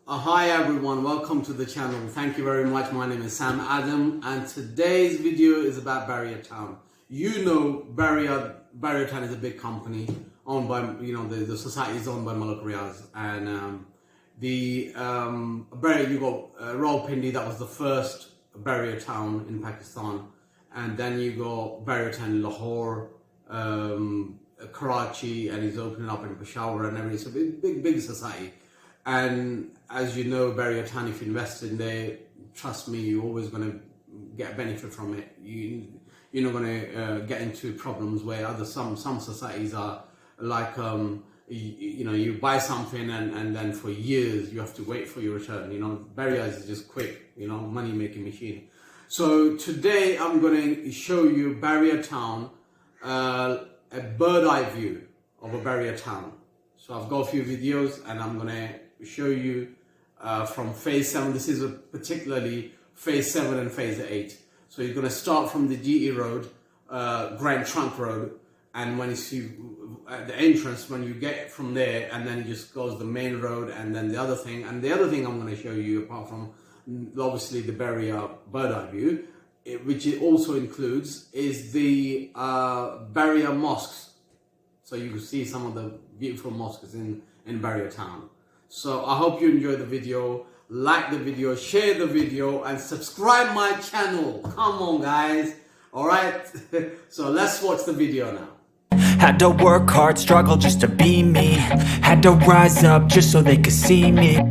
Hi everyone, welcome to the channel. Thank you very much. My name is Sam Adam and today's video is about Bahria Town. You know Bahria Town is a big company owned by, the society is owned by Malik Riaz, and you got Rawalpindi, that was the first Bahria Town in Pakistan, and then you got Bahria Town in Lahore, Karachi, and he's opening up in Peshawar and everything. So big society. And as you know, Bahria Town, if you invest in there, trust me, you're always going to get benefit from it. You're not going to get into problems where some societies are like, you buy something and then for years you have to wait for your return. Bahria is just quick, money making machine. So today I'm going to show you Bahria Town, a bird eye view of a Bahria Town. So I've got a few videos and I'm going to show you from phase 7. This is particularly phase 7 and phase 8. So you're going to start from the GE road, Grand Trunk Road, and when you see at the entrance, when you get from there, and then it just goes the main road, and then the other thing I'm going to show you, apart from obviously the Bahria bird eye view, which it also includes, is the Bahria Mosques. So you can see some of the beautiful mosques in Bahria Town. So I hope you enjoy the video, like the video, share the video, and subscribe my channel. Come on guys, alright? So let's watch the video now. Had to work hard, struggle just to be me. Had to rise up just so they could see me.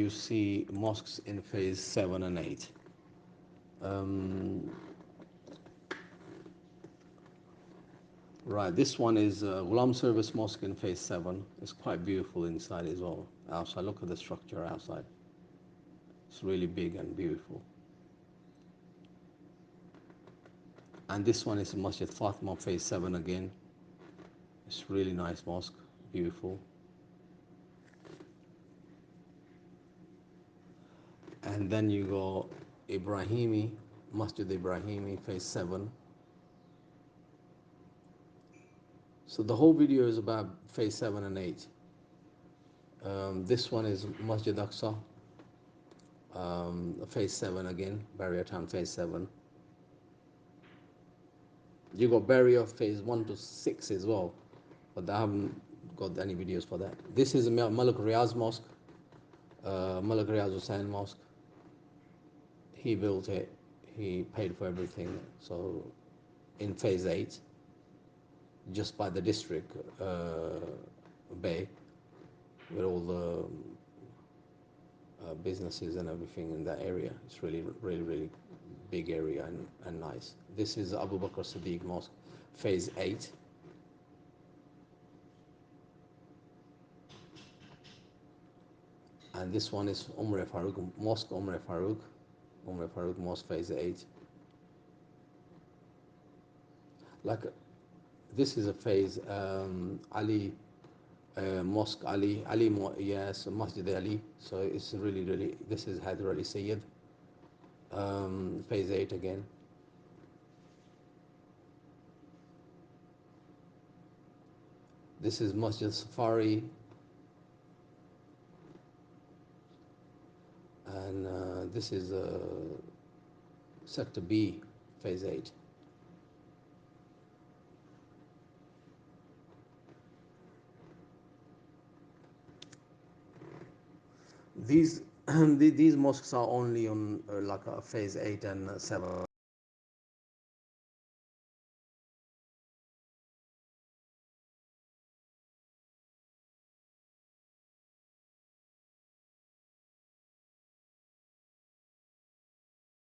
you see mosques in phase 7 and 8. Right, this one is Ghulam Service Mosque in phase 7. It's quite beautiful inside as well. Outside, look at the structure outside. It's really big and beautiful. And this one is Masjid Fatima phase 7 again. It's really nice mosque, beautiful. And then you go Ibrahimi, Masjid Ibrahimi phase 7. So the whole video is about phase 7 and 8. This one is Masjid Aqsa, phase 7 again, Bahria Town phase 7. You got Bahria phase 1 to 6 as well, but I haven't got any videos for that. This is Malik Riyaz Mosque, Malik Riyaz Hussain Mosque. He built it, he paid for everything. So in phase 8, just by the district bay, with all the businesses and everything in that area. It's really, really, really big area and nice. This is Abu Bakr Siddiq Mosque, phase 8. And this one is Farooq Mosque, Farooq Mosque, phase 8. Like, this is a phase, Ali, Mosque Ali, yes, Masjid Ali. So it's really, really, this is Hyder Ali Sayyid, phase 8 again. This is Masjid Safari. And this is Sector B, phase 8. These these mosques are only on like phase 8 and 7.